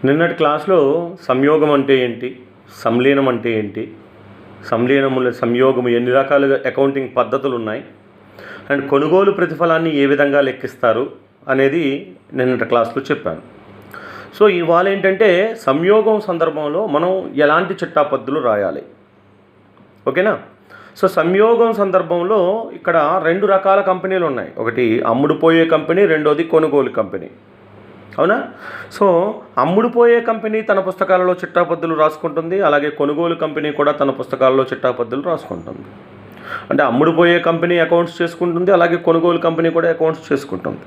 నిన్నటి క్లాస్లో సంయోగం అంటే ఏంటి, సంలీనం అంటే ఏంటి, సంలీనముల సంయోగము ఎన్ని రకాలుగా అకౌంటింగ్ పద్ధతులు ఉన్నాయి, అండ్ కొనుగోలు ప్రతిఫలాన్ని ఏ విధంగా లెక్కిస్తారు అనేది నిన్నటి క్లాస్లో చెప్పాను. సో ఇవాళ ఏంటంటే సంయోగం సందర్భంలో మనం ఎలాంటి చిట్టా పద్ధతులు రాయాలి, ఓకేనా. సో సంయోగం సందర్భంలో ఇక్కడ రెండు రకాల కంపెనీలు ఉన్నాయి. ఒకటి అమ్ముడుపోయే కంపెనీ, రెండోది కొనుగోలు కంపెనీ, అవునా. సో అమ్ముడుపోయే కంపెనీ తన పుస్తకాలలో చిట్టాపద్దులు రాసుకుంటుంది, అలాగే కొనుగోలు కంపెనీ కూడా తన పుస్తకాలలో చిట్టాపద్దులు రాసుకుంటుంది. అంటే అమ్ముడుపోయే కంపెనీ అకౌంట్స్ చేసుకుంటుంది, అలాగే కొనుగోలు కంపెనీ కూడా అకౌంట్స్ చేసుకుంటుంది.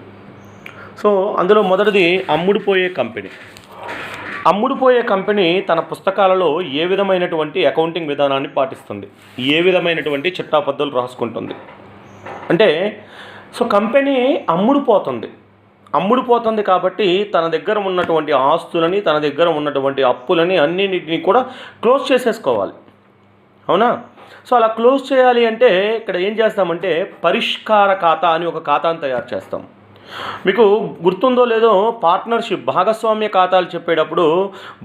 సో అందులో మొదటిది అమ్ముడుపోయే కంపెనీ. అమ్ముడుపోయే కంపెనీ తన పుస్తకాలలో ఏ విధమైనటువంటి అకౌంటింగ్ విధానాన్ని పాటిస్తుంది, ఏ విధమైనటువంటి చిట్టాపద్దులు రాసుకుంటుంది అంటే, సో కంపెనీ అమ్ముడుపోతుంది కాబట్టి తన దగ్గర ఉన్నటువంటి ఆస్తులని, తన దగ్గర ఉన్నటువంటి అప్పులని అన్నింటినీ కూడా క్లోజ్ చేసేసుకోవాలి, అవునా. సో అలా క్లోజ్ చేయాలి అంటే ఇక్కడ ఏం చేస్తామంటే పరిష్కార ఖాతా అని ఒక ఖాతాను తయారు చేస్తాం. మీకు గుర్తుందో లేదో, పార్ట్నర్షిప్ భాగస్వామ్య ఖాతాలు చెప్పేటప్పుడు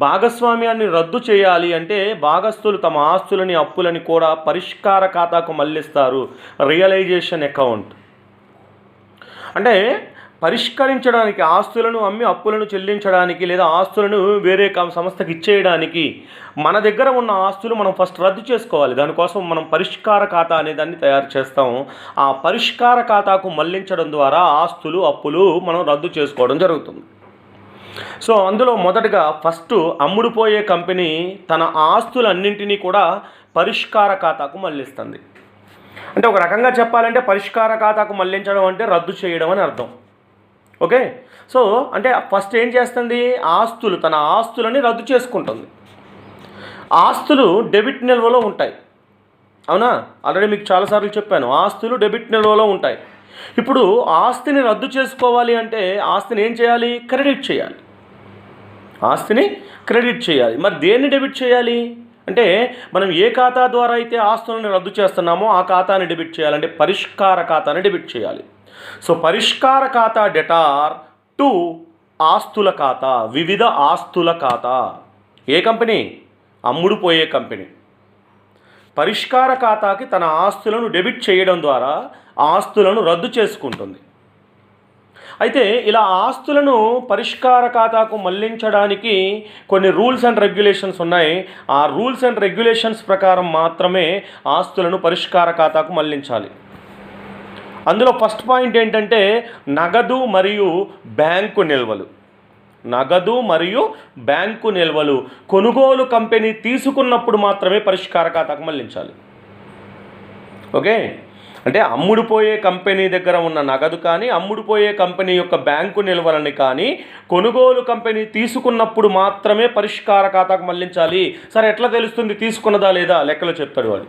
భాగస్వామ్యాన్ని రద్దు చేయాలి అంటే భాగస్తులు తమ ఆస్తులని అప్పులని కూడా పరిష్కార ఖాతాకు మళ్ళిస్తారు, రియలైజేషన్ అకౌంట్. అంటే పరిష్కరించడానికి, ఆస్తులను అమ్మి అప్పులను చెల్లించడానికి, లేదా ఆస్తులను వేరే సంస్థకి ఇచ్చేయడానికి మన దగ్గర ఉన్న ఆస్తులు మనం ఫస్ట్ రద్దు చేసుకోవాలి. దానికోసం మనం పరిష్కార ఖాతా అనే దాన్ని తయారు చేస్తాం. ఆ పరిష్కార ఖాతాకు మళ్లించడం ద్వారా ఆస్తులు అప్పులు మనం రద్దు చేసుకోవడం జరుగుతుంది. సో అందులో మొదటగా ఫస్ట్ అమ్ముడుపోయే కంపెనీ తన ఆస్తులన్నింటినీ కూడా పరిష్కార ఖాతాకు మళ్లిస్తుంది. అంటే ఒక రకంగా చెప్పాలంటే పరిష్కార ఖాతాకు మళ్లించడం అంటే రద్దు చేయడం అని అర్థం, ఓకే. సో అంటే ఫస్ట్ ఏం చేస్తుంది, తన ఆస్తులని రద్దు చేసుకుంటుంది. ఆస్తులు డెబిట్ నిల్వలో ఉంటాయి, అవునా. ఆల్రెడీ మీకు చాలాసార్లు చెప్పాను, ఆస్తులు డెబిట్ నిల్వలో ఉంటాయి. ఇప్పుడు ఆస్తిని రద్దు చేసుకోవాలి అంటే ఆస్తిని ఏం చేయాలి, ఆస్తిని క్రెడిట్ చేయాలి. మరి దేన్ని డెబిట్ చేయాలి అంటే, మనం ఏ ఖాతా ద్వారా అయితే ఆస్తులను రద్దు చేస్తున్నామో ఆ ఖాతాని డెబిట్ చేయాలంటే పరిష్కార ఖాతాని డెబిట్ చేయాలి. సో పరిష్కార ఖాతా డెటార్ టు ఆస్తుల ఖాతా, వివిధ ఆస్తుల ఖాతా. ఏ కంపెనీ, అమ్ముడుపోయే కంపెనీ పరిష్కార ఖాతాకి తన ఆస్తులను డెబిట్ చేయడం ద్వారా ఆస్తులను రద్దు చేసుకుంటుంది. అయితే ఇలా ఆస్తులను పరిష్కార ఖాతాకు మళ్లించడానికి కొన్ని రూల్స్ అండ్ రెగ్యులేషన్స్ ఉన్నాయి. ఆ రూల్స్ అండ్ రెగ్యులేషన్స్ ప్రకారం మాత్రమే ఆస్తులను పరిష్కార ఖాతాకు మళ్లించాలి. అందులో ఫస్ట్ పాయింట్ ఏంటంటే నగదు మరియు బ్యాంకు నిల్వలు కొనుగోలు కంపెనీ తీసుకున్నప్పుడు మాత్రమే పరిష్కార ఖాతాకు మళ్లించాలి, ఓకే. అంటే అమ్ముడుపోయే కంపెనీ దగ్గర ఉన్న నగదు కానీ, అమ్ముడుపోయే కంపెనీ యొక్క బ్యాంకు నిల్వలని కానీ కొనుగోలు కంపెనీ తీసుకున్నప్పుడు మాత్రమే పరిష్కార ఖాతాకు మళ్లించాలి. సరే ఎట్లా తెలుస్తుంది తీసుకున్నదా లేదా, లెక్కలో చెప్తాడు వాడు.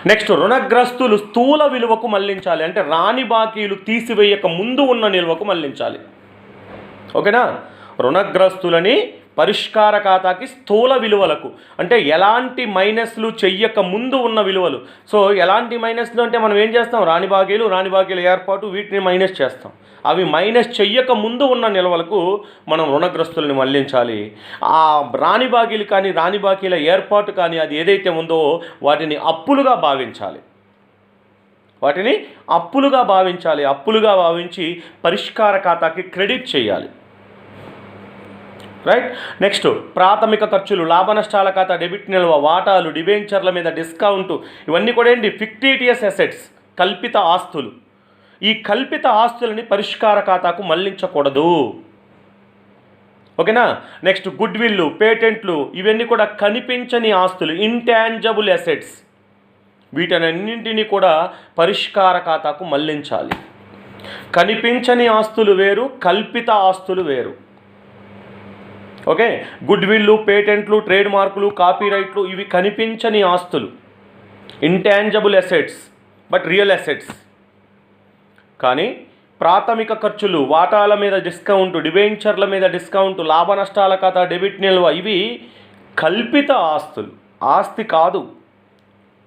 నెక్స్ట్ రుణగ్రస్తులు స్థూల విలువకు మళ్లించాలి, అంటే రాని బాకీలు తీసివేయక ముందు ఉన్న నిల్వకు మళ్లించాలి, ఓకేనా. రుణగ్రస్తులని పరిష్కార ఖాతాకి స్థూల విలువలకు, అంటే ఎలాంటి మైనస్లు చెయ్యక ముందు ఉన్న విలువలు. సో ఎలాంటి మైనస్లు అంటే మనం ఏం చేస్తాం, రాని బాకీల ఏర్పాటు, వీటిని మైనస్ చేస్తాం. అవి మైనస్ చెయ్యక ముందు ఉన్న నిల్వలకు మనం రుణగ్రస్తులని మళ్లించాలి. ఆ రాని బాకీల ఏర్పాటు కానీ అది ఏదైతే ఉందో వాటిని అప్పులుగా భావించాలి. అప్పులుగా భావించి పరిష్కార ఖాతాకి క్రెడిట్ చేయాలి, రైట్. నెక్స్ట్ ప్రాథమిక ఖర్చులు, లాభ నష్టాల ఖాతా, డెబిట్ నిల్వ, వాటాలు, డిబెంచర్ల మీద డిస్కౌంట్, ఇవన్నీ కూడా ఏంటి, ఫిక్టిటియస్ అసెట్స్, కల్పిత ఆస్తులు. ఈ కల్పిత ఆస్తులని పరిష్కార ఖాతాకు మళ్లించకూడదు, ఓకేనా. నెక్స్ట్ గుడ్ విల్, పేటెంట్లు, ఇవన్నీ కూడా కనిపించని ఆస్తులు, ఇంటాంజబుల్ అసెట్స్. వీటన్నింటినీ కూడా పరిష్కార ఖాతాకు మళ్లించాలి. కనిపించని ఆస్తులు వేరు, కల్పిత ఆస్తులు వేరు, ఓకే. గుడ్ విల్లు, పేటెంట్లు, ట్రేడ్ మార్కులు, కాపీరైట్లు ఇవి కనిపించని ఆస్తులు, intangible assets but real assets. కానీ ప్రాథమిక ఖర్చులు, వాటాల మీద డిస్కౌంట్, డిబెంచర్ల మీద డిస్కౌంట్, లాభ నష్టాల ఖాతా, డెబిట్ నిల్వ ఇవి కల్పిత ఆస్తులు, ఆస్తి కాదు.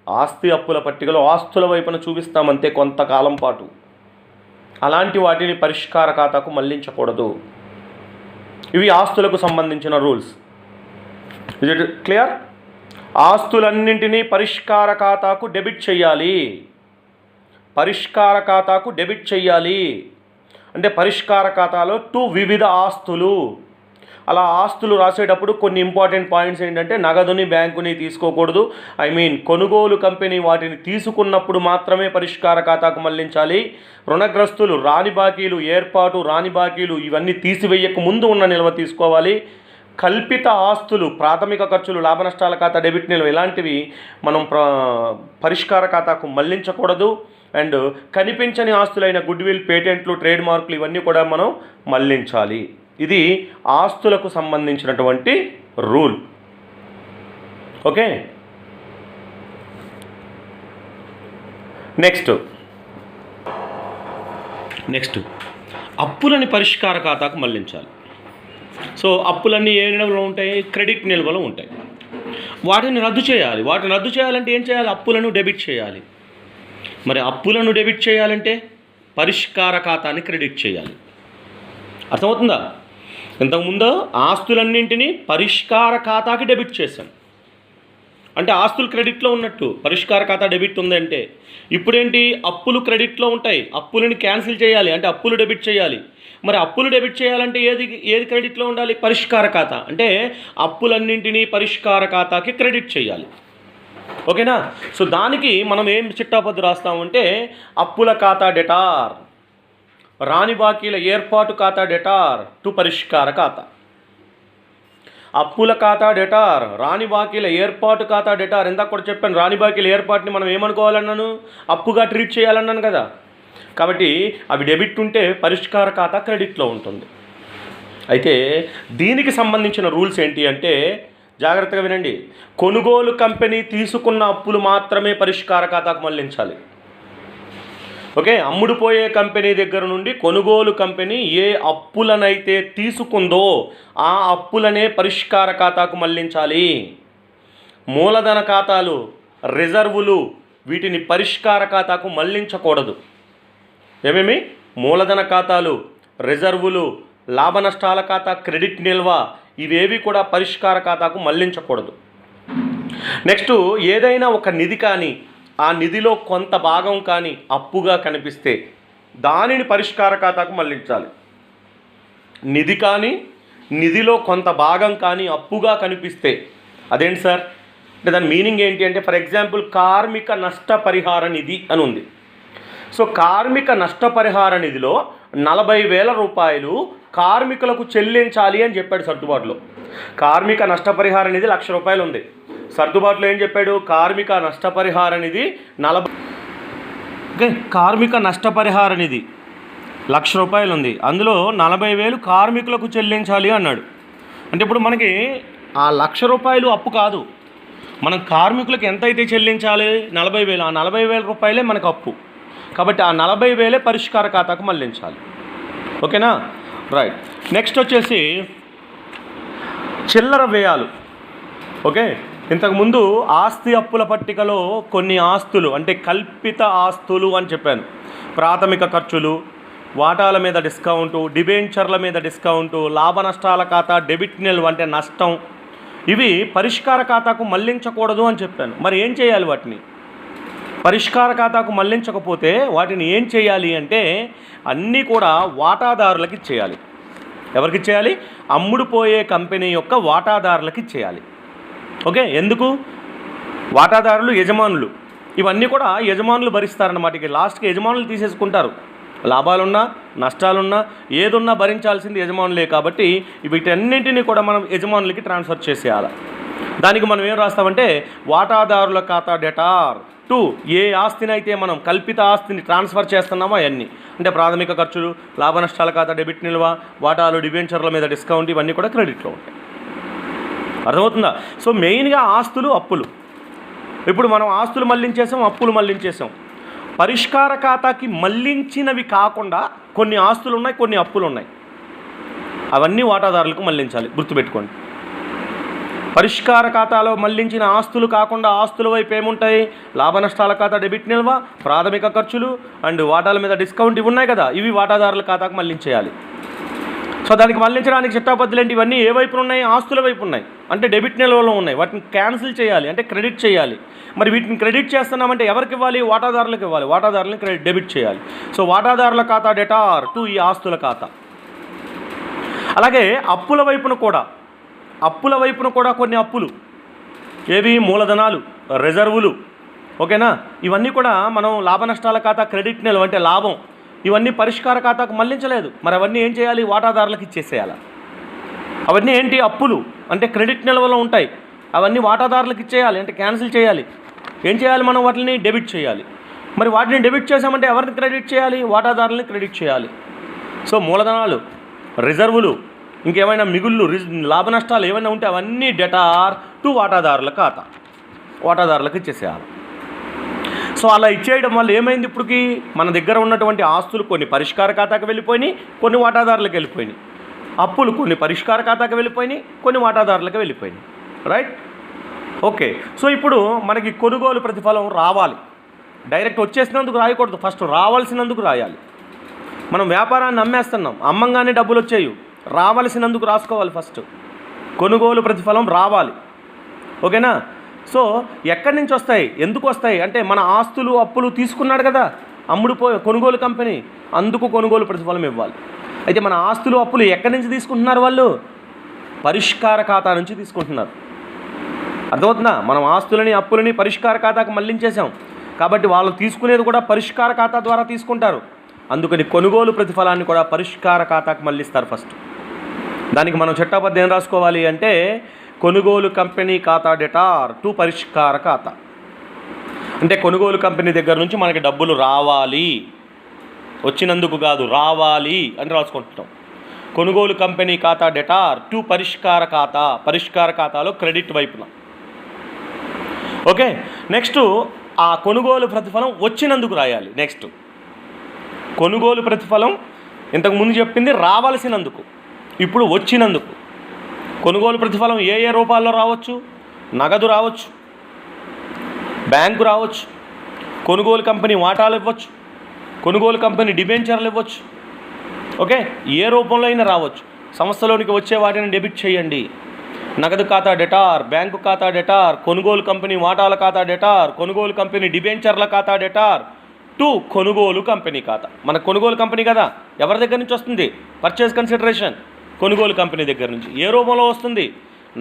ఆస్తి అప్పుల పట్టికలో ఆస్తుల వైపున చూపిస్తామంతే కొంతకాలం పాటు. అలాంటి వాటిని పరిష్కార ఖాతాకు మళ్లించకూడదు. ఇవి ఆస్తులకు సంబంధించిన రూల్స్. Is it clear? ఆస్తులన్నింటినీ పరిష్కార ఖాతాకు డెబిట్ చేయాలి. పరిష్కార ఖాతాకు డెబిట్ చేయాలి అంటే పరిష్కార ఖాతాలో వివిధ ఆస్తులు. అలా ఆస్తులు రాసేటప్పుడు కొన్ని ఇంపార్టెంట్ పాయింట్స్ ఏంటంటే నగదుని బ్యాంకుని తీసుకోకూడదు. కొనుగోలు కంపెనీ వాటిని తీసుకున్నప్పుడు మాత్రమే పరిష్కార ఖాతాకు మళ్లించాలి. రుణగ్రస్తులు రాని బాకీలు, ఏర్పాటు రాని బాకీలు ఇవన్నీ తీసివేయక ముందు ఉన్న నిల్వ తీసుకోవాలి. కల్పిత ఆస్తులు, ప్రాథమిక ఖర్చులు, లాభ నష్టాల ఖాతా, డెబిట్ నిల్వ ఇలాంటివి మనం పరిష్కార ఖాతాకు మళ్లించకూడదు. అండ్ కనిపించని ఆస్తులైన గుడ్విల్, పేటెంట్లు, ట్రేడ్ మార్కులు ఇవన్నీ కూడా మనం మళ్లించాలి. ఇది ఆస్తులకు సంబంధించినటువంటి రూల్. ఓకే, నెక్స్ట్ అప్పులని పరిష్కార ఖాతాకు మళ్లించాలి. సో అప్పులన్నీ ఏ నిల్వలో ఉంటాయి? క్రెడిట్ నిల్వలో ఉంటాయి. వాటిని రద్దు చేయాలి. వాటిని రద్దు చేయాలంటే ఏం చేయాలి? అప్పులను డెబిట్ చేయాలి. మరి అప్పులను డెబిట్ చేయాలంటే పరిష్కార ఖాతాని క్రెడిట్ చేయాలి. అర్థమవుతుందా? ఇంతకుముందు ఆస్తులన్నింటినీ పరిష్కార ఖాతాకి డెబిట్ చేశాం అంటే ఆస్తులు క్రెడిట్లో ఉన్నట్టు, పరిష్కార ఖాతా డెబిట్ ఉందంటే. ఇప్పుడేంటి? అప్పులు క్రెడిట్లో ఉంటాయి, అప్పులని క్యాన్సిల్ చేయాలి అంటే అప్పులు డెబిట్ చేయాలి. మరి అప్పులు డెబిట్ చేయాలంటే ఏది క్రెడిట్లో ఉండాలి? పరిష్కార ఖాతా. అంటే అప్పులన్నింటినీ పరిష్కార ఖాతాకి క్రెడిట్ చేయాలి. ఓకేనా? సో దానికి మనం ఏం చిట్టాపద్దు రాస్తామంటే అప్పుల ఖాతా డెటార్, రాని బాకీల ఏర్పాటు ఖాతా డెటార్ టు పరిష్కార ఖాతా. అప్పుల ఖాతా డెటార్, రాని బాకీల ఏర్పాటు ఖాతా డెటార్. ఇందాక కూడా చెప్పాను, రాని బాకీల ఏర్పాటుని మనం ఏమనుకోవాలన్నాను? అప్పుగా ట్రీట్ చేయాలన్నాను కదా. కాబట్టి అవి డెబిట్ ఉంటే పరిష్కార ఖాతా క్రెడిట్లో ఉంటుంది. అయితే దీనికి సంబంధించిన రూల్స్ ఏంటి అంటే జాగ్రత్తగా వినండి. కొనుగోలు కంపెనీ తీసుకున్న అప్పులు మాత్రమే పరిష్కార ఖాతాకు మళ్లించాలి. ఓకే, అమ్ముడుపోయే కంపెనీ దగ్గర నుండి కొనుగోలు కంపెనీ ఏ అప్పులనైతే తీసుకుందో ఆ అప్పులనే పరిష్కార ఖాతాకు మళ్లించాలి. మూలధన ఖాతాలు, రిజర్వులు వీటిని పరిష్కార ఖాతాకు మళ్లించకూడదు. ఏమేమి? మూలధన ఖాతాలు, రిజర్వులు, లాభ నష్టాల ఖాతా, క్రెడిట్ నిల్వ ఇవేవి కూడా పరిష్కార ఖాతాకు మళ్లించకూడదు. నెక్స్ట్, ఏదైనా ఒక నిధి కానీ ఆ నిధిలో కొంత భాగం కానీ అప్పుగా కనిపిస్తే దానిని పరిష్కార ఖాతాకు మళ్లించాలి. నిధి కానీ నిధిలో కొంత భాగం కానీ అప్పుగా కనిపిస్తే అదేంటి సార్ అంటే దాని మీనింగ్ ఏంటి అంటే, ఫర్ ఎగ్జాంపుల్ కార్మిక నష్టపరిహార నిధి అని ఉంది. సో కార్మిక నష్టపరిహార నిధిలో 40,000 రూపాయలు కార్మికులకు చెల్లించాలి అని చెప్పాడు సర్దుబాటులో. కార్మిక నష్టపరిహార నిధి 1,00,000 రూపాయలు ఉంది. సర్దుబాటులో ఏం చెప్పాడు? కార్మిక నష్టపరిహార నిధి కార్మిక నష్టపరిహార నిధి 1,00,000 రూపాయలు ఉంది, అందులో 40,000 కార్మికులకు చెల్లించాలి అన్నాడు. అంటే ఇప్పుడు మనకి ఆ 1,00,000 రూపాయలు అప్పు కాదు, మనం కార్మికులకు ఎంతైతే చెల్లించాలి 40,000, ఆ 40,000 రూపాయలే మనకు అప్పు. కాబట్టి ఆ 40,000 పరిష్కార ఖాతాకు మళ్లించాలి. ఓకేనా? రైట్. నెక్స్ట్ వచ్చేసి చిల్లర వ్యయాలు. ఓకే, ఇంతకుముందు ఆస్తి అప్పుల పట్టికలో కొన్ని ఆస్తులు అంటే కల్పిత ఆస్తులు అని చెప్పాను. ప్రాథమిక ఖర్చులు, వాటాల మీద డిస్కౌంటు, డిబెంచర్ల మీద డిస్కౌంటు, లాభ నష్టాల ఖాతా, డెబిట్ నిల్వ అంటే నష్టం, ఇవి పరిష్కార ఖాతాకు మళ్లించకూడదు అని చెప్పాను. మరి ఏం చేయాలి? వాటిని పరిష్కార ఖాతాకు మళ్లించకపోతే వాటిని ఏం చేయాలి అంటే అన్నీ కూడా వాటాదారులకి ఇచ్చేయాలి. ఎవరికి ఇచ్చేయాలి? అమ్ముడుపోయే కంపెనీ యొక్క వాటాదారులకి ఇచ్చేయాలి. ఓకే, ఎందుకు? వాటాదారులు యజమానులు, ఇవన్నీ కూడా యజమానులు భరిస్తారన్నమాట. ఇక లాస్ట్కి యజమానులు తీసేసుకుంటారు. లాభాలున్నా నష్టాలున్నా ఏదున్నా భరించాల్సింది యజమానులే. కాబట్టి వీటన్నింటినీ కూడా మనం యజమానులకి ట్రాన్స్ఫర్ చేసేయాలి. దానికి మనం ఏం రాస్తామంటే వాటాదారుల ఖాతా డెటార్ టు ఏ ఆస్తినైతే మనం కల్పిత ఆస్తిని ట్రాన్స్ఫర్ చేస్తున్నామో అవన్నీ అంటే ప్రాథమిక ఖర్చులు, లాభ నష్టాల ఖాతా, డెబిట్ నిల్వ, వాటాలు, డిబెంచర్ల మీద డిస్కౌంట్ ఇవన్నీ కూడా క్రెడిట్లో ఉంటాయి. అర్థమవుతుందా? సో మెయిన్గా ఆస్తులు, అప్పులు. ఇప్పుడు మనం ఆస్తులు మళ్లించేసాం, అప్పులు మళ్లించేసాం. పరిష్కార ఖాతాకి మళ్లించినవి కాకుండా కొన్ని ఆస్తులు ఉన్నాయి, కొన్ని అప్పులు ఉన్నాయి. అవన్నీ వాటాదారులకు మళ్లించాలి, గుర్తుపెట్టుకోండి. పరిష్కార ఖాతాలో మళ్లించిన ఆస్తులు కాకుండా ఆస్తుల వైపు ఏముంటాయి? లాభ నష్టాల ఖాతా, డెబిట్ నిల్వ, ప్రాథమిక ఖర్చులు అండ్ వాటాల మీద డిస్కౌంట్ ఇవి ఉన్నాయి కదా, ఇవి వాటాదారుల ఖాతాకు మళ్లించేయాలి. సో దానికి మళ్లించడానికి చిట్టాపద్దులు ఏంటి? ఇవన్నీ ఏ వైపున ఉన్నాయి? ఆస్తుల వైపు ఉన్నాయి, అంటే డెబిట్ నిల్వలో ఉన్నాయి. వాటిని క్యాన్సిల్ చేయాలి అంటే క్రెడిట్ చేయాలి. మరి వీటిని క్రెడిట్ చేస్తున్నామంటే ఎవరికి ఇవ్వాలి? వాటాదారులకు ఇవ్వాలి. వాటాదారులను డెబిట్ చేయాలి. సో వాటాదారుల ఖాతా డెటార్ టు ఈ ఆస్తుల ఖాతా. అలాగే అప్పుల వైపున కూడా కొన్ని అప్పులు ఏవి? మూలధనాలు, రిజర్వులు. ఓకేనా? ఇవన్నీ కూడా మనం లాభ నష్టాల ఖాతా, క్రెడిట్ నిల్వ అంటే లాభం, ఇవన్నీ పరిష్కార ఖాతాకు మళ్లించలేదు. మరి అవన్నీ ఏం చేయాలి? వాటాదారులకు ఇచ్చేసేయాలి. అవన్నీ ఏంటి? అప్పులు అంటే క్రెడిట్ నిల్వలో ఉంటాయి. అవన్నీ వాటాదారులకు ఇచ్చేయాలి అంటే క్యాన్సిల్ చేయాలి. ఏం చేయాలి? మనం వాటిని డెబిట్ చేయాలి. మరి వాటిని డెబిట్ చేసామంటే ఎవరిని క్రెడిట్ చేయాలి? వాటాదారులని క్రెడిట్ చేయాలి. సో మూలధనాలు, రిజర్వులు, ఇంకేమైనా మిగుళ్ళు, లాభ నష్టాలు ఏమైనా ఉంటే అవన్నీ డెటార్ టు వాటాదారుల ఖాతా, వాటాదారులకు ఇచ్చేసేయాలి. సో అలా ఇచ్చేయడం వల్ల ఏమైంది? ఇప్పటికి మన దగ్గర ఉన్నటువంటి ఆస్తులు కొన్ని పరిష్కార ఖాతాకు వెళ్ళిపోయినాయి, కొన్ని వాటాదారులకు వెళ్ళిపోయినాయి. అప్పులు కొన్ని పరిష్కార ఖాతాకు వెళ్ళిపోయినాయి, కొన్ని వాటాదారులకు వెళ్ళిపోయినాయి. రైట్? ఓకే. సో ఇప్పుడు మనకి కొనుగోలు ప్రతిఫలం రావాలి. డైరెక్ట్ వచ్చేసినందుకు రాయకూడదు, ఫస్ట్ రావాల్సినందుకు రాయాలి. మనం వ్యాపారాన్ని అమ్మేస్తున్నాం, అమ్మంగానే డబ్బులు వచ్చాయి, రావాల్సినందుకు రాసుకోవాలి. ఫస్ట్ కొనుగోలు ప్రతిఫలం రావాలి. ఓకేనా? సో ఎక్కడి నుంచి వస్తాయి, ఎందుకు వస్తాయి అంటే మన ఆస్తులు అప్పులు తీసుకున్నాడు కదా కొనుగోలు కంపెనీ, అందుకు కొనుగోలు ప్రతిఫలం ఇవ్వాలి. అయితే మన ఆస్తులు అప్పులు ఎక్కడి నుంచి తీసుకుంటున్నారు? వాళ్ళు పరిష్కార ఖాతా నుంచి తీసుకుంటున్నారు. అర్థమవుతుందా? మనం ఆస్తులని అప్పులని పరిష్కార ఖాతాకు మళ్లించేసాం కాబట్టి వాళ్ళు తీసుకునేది కూడా పరిష్కార ఖాతా ద్వారా తీసుకుంటారు. అందుకని కొనుగోలు ప్రతిఫలాన్ని కూడా పరిష్కార ఖాతాకు మళ్లిస్తారు ఫస్ట్. దానికి మనం చట్టబద్ధం ఏం రాసుకోవాలి అంటే కొనుగోలు కంపెనీ ఖాతా డెటార్ టు పరిష్కార ఖాతా. అంటే కొనుగోలు కంపెనీ దగ్గర నుంచి మనకి డబ్బులు రావాలి, వచ్చినందుకు కాదు, రావాలి అని రాసుకుంటున్నాం. కొనుగోలు కంపెనీ ఖాతా డెటార్ టు పరిష్కార ఖాతా, పరిష్కార ఖాతాలో క్రెడిట్ వైపున. ఓకే. నెక్స్ట్ ఆ కొనుగోలు ప్రతిఫలం వచ్చినందుకు రాయాలి. నెక్స్ట్ కొనుగోలు ప్రతిఫలం ఇంతకుముందు చెప్పింది రావాల్సినందుకు, ఇప్పుడు వచ్చినందుకు. కొనుగోలు ప్రతిఫలం ఏ ఏ రూపాల్లో రావచ్చు? నగదు రావచ్చు, బ్యాంకు రావచ్చు, కొనుగోలు కంపెనీ వాటాలు ఇవ్వచ్చు, కొనుగోలు కంపెనీ డిబెంచర్లు ఇవ్వచ్చు. ఓకే, ఏ రూపంలో అయినా రావచ్చు. సంస్థలోనికి వచ్చే వాటిని డెబిట్ చేయండి. నగదు ఖాతా డెటార్, బ్యాంకు ఖాతా డెటార్, కొనుగోలు కంపెనీ వాటాల ఖాతా డెటార్, కొనుగోలు కంపెనీ డిబెంచర్ల ఖాతా డెటార్ టు కొనుగోలు కంపెనీ ఖాతా. మన కొనుగోలు కంపెనీ కదా, ఎవరి దగ్గర నుంచి వస్తుంది? పర్చేజ్ కన్సిడరేషన్ కొనుగోలు కంపెనీ దగ్గర నుంచి. ఏ రూపంలో వస్తుంది?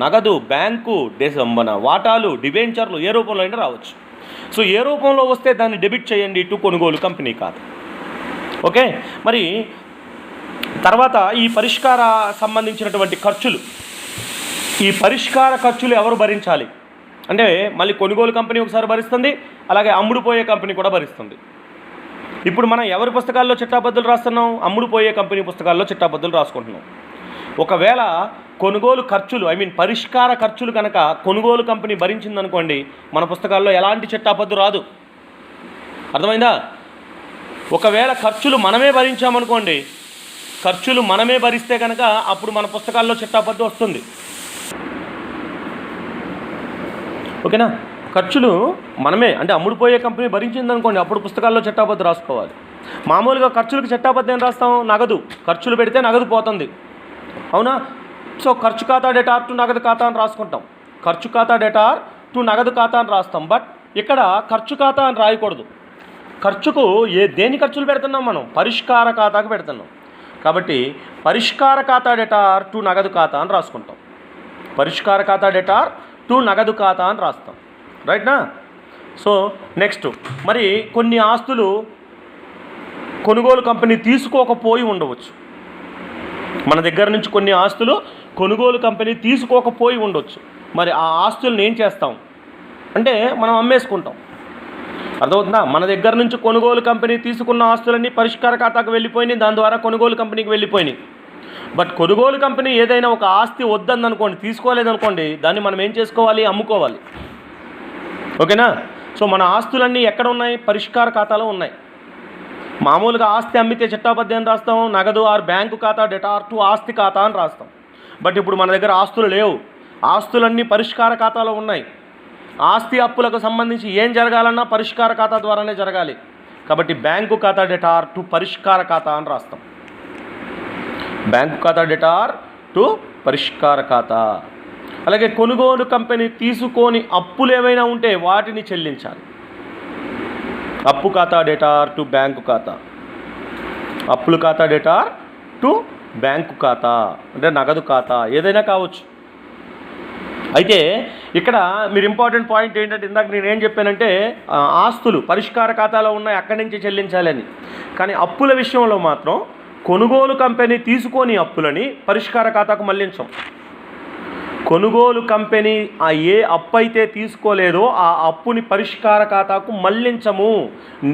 నగదు, బ్యాంకు, మన వాటాలు, డిబెంచర్లు, ఏ రూపంలో అయినా రావచ్చు. సో ఏ రూపంలో వస్తే దాన్ని డెబిట్ చేయండి టు కొనుగోలు కంపెనీ ఖాతా. ఓకే. మరి తర్వాత ఈ పరిష్కార సంబంధించినటువంటి ఖర్చులు, ఈ పరిష్కార ఖర్చులు ఎవరు భరించాలి అంటే మళ్ళీ కొనుగోలు కంపెనీ ఒకసారి భరిస్తుంది, అలాగే అమ్ముడుపోయే కంపెనీ కూడా భరిస్తుంది. ఇప్పుడు మనం ఎవరి పుస్తకాల్లో చిట్టాబద్దులు రాస్తున్నాం? అమ్ముడుపోయే కంపెనీ పుస్తకాల్లో చిట్టాబద్దులు రాసుకుంటున్నాం. ఒకవేళ కొనుగోలు ఖర్చులు పరిష్కార ఖర్చులు కనుక కొనుగోలు కంపెనీ భరించిందనుకోండి, మన పుస్తకాల్లో ఎలాంటి చిట్టాపద్దు రాదు. అర్థమైందా? ఒకవేళ ఖర్చులు మనమే భరించామనుకోండి, ఖర్చులు మనమే భరిస్తే కనుక అప్పుడు మన పుస్తకాల్లో చిట్టాపద్దు వస్తుంది. ఓకేనా? ఖర్చులు మనమే అంటే అమ్ముడుపోయే కంపెనీ భరించిందనుకోండి, అప్పుడు పుస్తకాల్లో చిట్టాపద్దు రాసుకోవాలి. మామూలుగా ఖర్చులకు చిట్టాపద్దు ఏం రాస్తాం? నగదు. ఖర్చులు పెడితే నగదు పోతుంది, అవునా? సో ఖర్చు ఖాతా డెటార్ టు నగదు ఖాతా అని రాసుకుంటాం. ఖర్చు ఖాతా డెటార్ టు నగదు ఖాతా అని రాస్తాం. బట్ ఇక్కడ ఖర్చు ఖాతా అని రాయకూడదు. ఖర్చుకు దేని ఖర్చులు పెడుతున్నాం? మనం పరిష్కార ఖాతాకు పెడుతున్నాం. కాబట్టి పరిష్కార ఖాతా డెటార్ టు నగదు ఖాతా అని రాసుకుంటాం. పరిష్కార ఖాతా డెటార్ టు నగదు ఖాతా అని రాస్తాం. రైట్నా? సో నెక్స్ట్, మరి కొన్ని ఆస్తులు కొనుగోలు కంపెనీ తీసుకోకపోయి ఉండవచ్చు. మన దగ్గర నుంచి కొన్ని ఆస్తులు కొనుగోలు కంపెనీ తీసుకోకపోయి ఉండొచ్చు. మరి ఆ ఆస్తులను ఏం చేస్తాం అంటే మనం అమ్మేసుకుంటాం. అర్థమవుతుందా? మన దగ్గర నుంచి కొనుగోలు కంపెనీ తీసుకున్న ఆస్తులన్నీ పరిష్కార ఖాతాకు వెళ్ళిపోయినాయి, దాని ద్వారా కొనుగోలు కంపెనీకి వెళ్ళిపోయినాయి. బట్ కొనుగోలు కంపెనీ ఏదైనా ఒక ఆస్తి వద్దందనుకోండి, తీసుకోలేదనుకోండి, దాన్ని మనం ఏం చేసుకోవాలి? అమ్ముకోవాలి. ఓకేనా? సో మన ఆస్తులన్నీ ఎక్కడ ఉన్నాయి? పరిష్కార ఖాతాలో ఉన్నాయి. మామూలుగా ఆస్తి అమ్మితే చిట్టాపద్దు ఏం రాస్తాం? నగదు ఆర్ బ్యాంకు ఖాతా డెటార్ టు ఆస్తి ఖాతా అని రాస్తాం. బట్ ఇప్పుడు మన దగ్గర ఆస్తులు లేవు, ఆస్తులన్నీ పరిష్కార ఖాతాలో ఉన్నాయి. ఆస్తి అప్పులకు సంబంధించి ఏం జరగాలన్నా పరిష్కార ఖాతా ద్వారానే జరగాలి. కాబట్టి బ్యాంకు ఖాతా డెటార్ టు పరిష్కార ఖాతా అని రాస్తాం. బ్యాంకు ఖాతా డెటార్ టు పరిష్కార ఖాతా. అలాగే కొనుగోలు కంపెనీ తీసుకొని అప్పులు ఏవైనా ఉంటే వాటిని చెల్లించాలి. అప్పు ఖాతా డెటార్ టు బ్యాంకు ఖాతా, అప్పుల ఖాతా డెటార్ టు బ్యాంకు ఖాతా అంటే నగదు ఖాతా ఏదైనా కావచ్చు. అయితే ఇక్కడ మీరు ఇంపార్టెంట్ పాయింట్ ఏంటంటే, ఇందాక నేను ఏం చెప్పానంటే ఆస్తులు పరిష్కార ఖాతాలో ఉన్నాయి అక్కడి నుంచి చెల్లించాలని, కానీ అప్పుల విషయంలో మాత్రం కొనుగోలు కంపెనీ తీసుకొని అప్పులని పరిష్కార ఖాతాకు మళ్లించం. కొనుగోలు కంపెనీ ఏ అప్పు అయితే తీసుకోలేదో ఆ అప్పుని పరిష్కార ఖాతాకు మళ్లించము,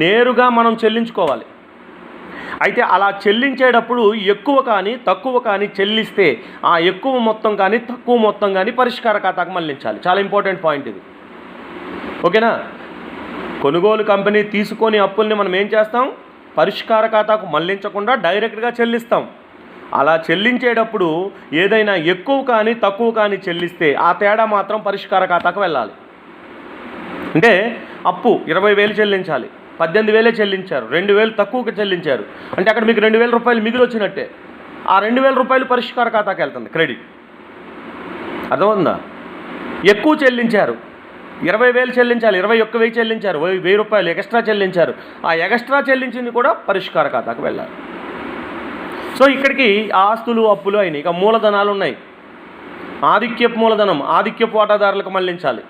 నేరుగా మనం చెల్లించుకోవాలి. అయితే అలా చెల్లించేటప్పుడు ఎక్కువ కానీ తక్కువ కానీ చెల్లిస్తే ఆ ఎక్కువ మొత్తం కానీ తక్కువ మొత్తం కానీ పరిష్కార ఖాతాకు మళ్లించాలి. చాలా ఇంపార్టెంట్ పాయింట్ ఇది, ఓకేనా. కొనుగోలు కంపెనీ తీసుకొని అప్పుల్ని మనం ఏం చేస్తాం, పరిష్కార ఖాతాకు మళ్లించకుండా డైరెక్ట్గా చెల్లిస్తాం. అలా చెల్లించేటప్పుడు ఏదైనా ఎక్కువ కానీ తక్కువ కానీ చెల్లిస్తే ఆ తేడా మాత్రం పరిష్కార ఖాతాకు వెళ్ళాలి. అంటే అప్పు 20,000 చెల్లించాలి, 18,000 చెల్లించారు, 2,000 తక్కువకి చెల్లించారు అంటే అక్కడ మీకు 2,000 రూపాయలు మిగిలి వచ్చినట్టే. ఆ 2,000 రూపాయలు పరిష్కార ఖాతాకి వెళ్తుంది, క్రెడిట్. అర్థమవుతుందా? ఎక్కువ చెల్లించారు, 20,000 చెల్లించాలి, 21,000 చెల్లించారు, 1,000 రూపాయలు ఎక్స్ట్రా చెల్లించారు, ఆ ఎక్స్ట్రా చెల్లించింది కూడా పరిష్కార ఖాతాకు వెళ్ళాలి. సో ఇక్కడికి ఆస్తులు అప్పులు అయినాయి. ఇక మూలధనాలు ఉన్నాయి. ఆధిక్యపు మూలధనం ఆధిక్యపు వాటాదారులకు మళ్లించాలి.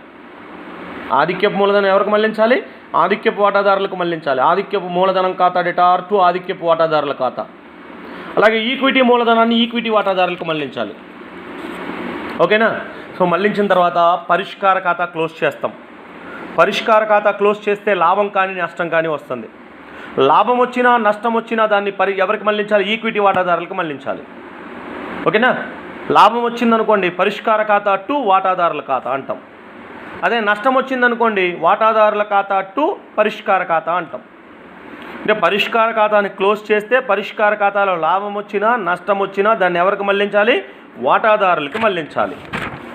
ఆధిక్యపు మూలధనం ఎవరికి మళ్లించాలి? ఆధిక్యపు వాటాదారులకు మళ్లించాలి. ఆధిక్యపు మూలధనం ఖాతా డెటార్ టు ఆధిక్యపు వాటాదారుల ఖాతా. అలాగే ఈక్విటీ మూలధనాన్ని ఈక్విటీ వాటాదారులకు మళ్లించాలి, ఓకేనా. సో మళ్లించిన తర్వాత పరిష్కార ఖాతా క్లోజ్ చేస్తాం. పరిష్కార ఖాతా క్లోజ్ చేస్తే లాభం కానీ నష్టం కానీ వస్తుంది. లాభం వచ్చినా నష్టం వచ్చినా దాన్ని ఎవరికి మళ్లించాలి? ఈక్విటీ వాటాదారులకు మళ్లించాలి, ఓకేనా. లాభం వచ్చిందనుకోండి పరిష్కార ఖాతా టు వాటాదారుల ఖాతా అంటాం. అదే నష్టం వచ్చిందనుకోండి వాటాదారుల ఖాతా టు పరిష్కార ఖాతా అంటాం. అంటే పరిష్కార ఖాతాని క్లోజ్ చేస్తే పరిష్కార ఖాతాలో లాభం వచ్చినా నష్టం వచ్చినా దాన్ని ఎవరికి మళ్లించాలి? వాటాదారులకి మళ్లించాలి,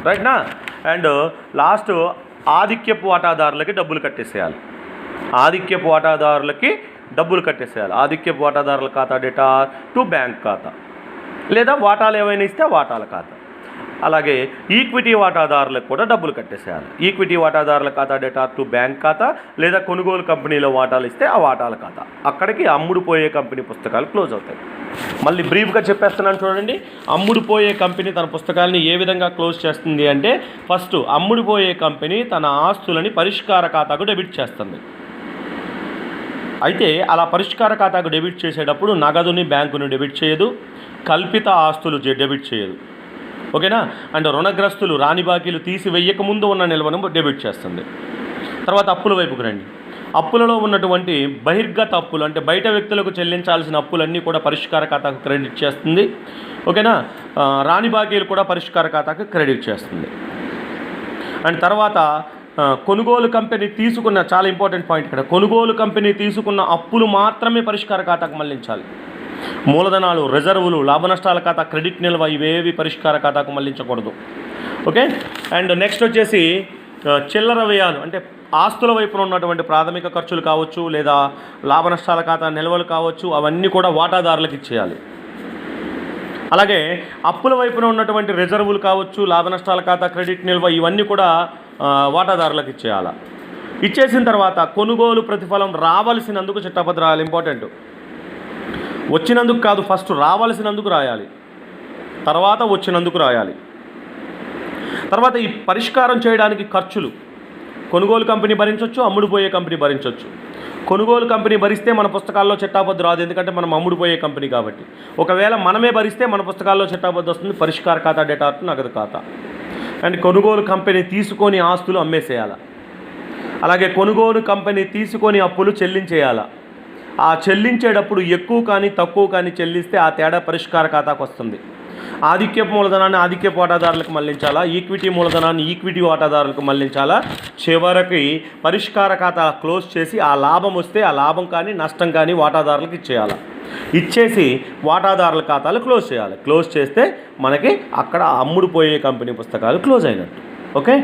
రైట్నా. అండ్ లాస్ట్ ఆధిక్యపు వాటాదారులకి డబ్బులు కట్టేసేయాలి. ఆధిక్యపు వాటాదారులకి డబ్బులు కట్టేసేయాలి. ఆధిక్యపు వాటాదారుల ఖాతా డెటార్ టు బ్యాంక్ ఖాతా, లేదా వాటాలు ఏమైనా ఇస్తే వాటాల ఖాతా. అలాగే ఈక్విటీ వాటాదారులకు కూడా డబ్బులు కట్టేసేయాలి. ఈక్విటీ వాటాదారుల ఖాతా డెటార్ టు బ్యాంక్ ఖాతా, లేదా కొనుగోలు కంపెనీలో వాటాలు ఇస్తే ఆ వాటాల ఖాతా. అక్కడికి అమ్ముడుపోయే కంపెనీ పుస్తకాలు క్లోజ్ అవుతాయి. మళ్ళీ బ్రీఫ్గా చెప్పేస్తున్నాను చూడండి. అమ్ముడుపోయే కంపెనీ తన పుస్తకాలని ఏ విధంగా క్లోజ్ చేస్తుంది అంటే, ఫస్ట్ అమ్ముడుపోయే కంపెనీ తన ఆస్తులని పరిష్కార ఖాతాకు డెబిట్ చేస్తుంది. అయితే అలా పరిష్కార ఖాతాకు డెబిట్ చేసేటప్పుడు నగదుని బ్యాంకుని డెబిట్ చేయదు, కల్పిత ఆస్తులు డెబిట్ చేయదు, ఓకేనా. అండ్ రుణగ్రస్తులు రాని బాకీలు తీసివేయక ముందు ఉన్న నిల్వను డెబిట్ చేస్తుంది. తర్వాత అప్పుల వైపుకు రండి. అప్పులలో ఉన్నటువంటి బహిర్గత అప్పులు అంటే బయట వ్యక్తులకు చెల్లించాల్సిన అప్పులన్నీ కూడా పరిష్కార ఖాతాకు క్రెడిట్ చేస్తుంది, ఓకేనా. రాని బాకీలు కూడా పరిష్కార ఖాతాకు క్రెడిట్ చేస్తుంది. అండ్ తర్వాత కొనుగోలు కంపెనీ తీసుకున్న, చాలా ఇంపార్టెంట్ పాయింట్ ఇక్కడ, కొనుగోలు కంపెనీ తీసుకున్న అప్పులు మాత్రమే పరిష్కార ఖాతాకు మళ్లించాలి. మూలధనాలు, రిజర్వులు, లాభ నష్టాల ఖాతా, క్రెడిట్ నిల్వ ఇవేవి పరిష్కార ఖాతాకు మళ్లించకూడదు, ఓకే. అండ్ నెక్స్ట్ వచ్చేసి చిల్లర వ్యయాలు అంటే ఆస్తుల వైపున ఉన్నటువంటి ప్రాథమిక ఖర్చులు కావచ్చు, లేదా లాభ నష్టాల ఖాతా నిల్వలు కావచ్చు, అవన్నీ కూడా వాటాదారులకు ఇచ్చేయాలి. అలాగే అప్పుల వైపున ఉన్నటువంటి రిజర్వులు కావచ్చు, లాభ నష్టాల ఖాతా, క్రెడిట్ నిల్వ ఇవన్నీ కూడా వాటాదారులకు ఇచ్చేయాలి. ఇచ్చేసిన తర్వాత కొనుగోలు ప్రతిఫలం రావాల్సినందుకు చిట్టపత్రాలు ఇంపార్టెంట్. వచ్చినందుకు కాదు, ఫస్ట్ రావాల్సినందుకు రాయాలి, తర్వాత వచ్చినందుకు రాయాలి. తర్వాత ఈ పరిష్కారం చేయడానికి ఖర్చులు కొనుగోలు కంపెనీ భరించవచ్చు, అమ్ముడుపోయే కంపెనీ భరించవచ్చు. కొనుగోలు కంపెనీ భరిస్తే మన పుస్తకాల్లో చిట్టాపద్దు రాదు, ఎందుకంటే మనం అమ్ముడుపోయే కంపెనీ కాబట్టి. ఒకవేళ మనమే భరిస్తే మన పుస్తకాల్లో చిట్టాపద్దు వస్తుంది, పరిష్కార ఖాతా డెటార్ నగదు ఖాతా. అండ్ కొనుగోలు కంపెనీ తీసుకొని ఆస్తులు అమ్మేసేయాలి. అలాగే కొనుగోలు కంపెనీ తీసుకొని అప్పులు చెల్లించేయాలి. ఆ చెల్లించేటప్పుడు ఎక్కువ కానీ తక్కువ కానీ చెల్లిస్తే ఆ తేడా పరిష్కార ఖాతాకు వస్తుంది. ఆధిక్యపు మూలధనాన్ని ఆధిక్యపు వాటాదారులకు మళ్లించాలా, ఈక్విటీ మూలధనాన్ని ఈక్విటీ వాటాదారులకు మళ్లించాలా. చివరికి పరిష్కార ఖాతా క్లోజ్ చేసి ఆ లాభం వస్తే ఆ లాభం కానీ నష్టం కానీ వాటాదారులకు ఇచ్చేయాలి. ఇచ్చేసి వాటాదారుల ఖాతాలు క్లోజ్ చేయాలి. క్లోజ్ చేస్తే మనకి అక్కడ అమ్ముడుపోయే కంపెనీ పుస్తకాలు క్లోజ్ అయినట్టు, ఓకే.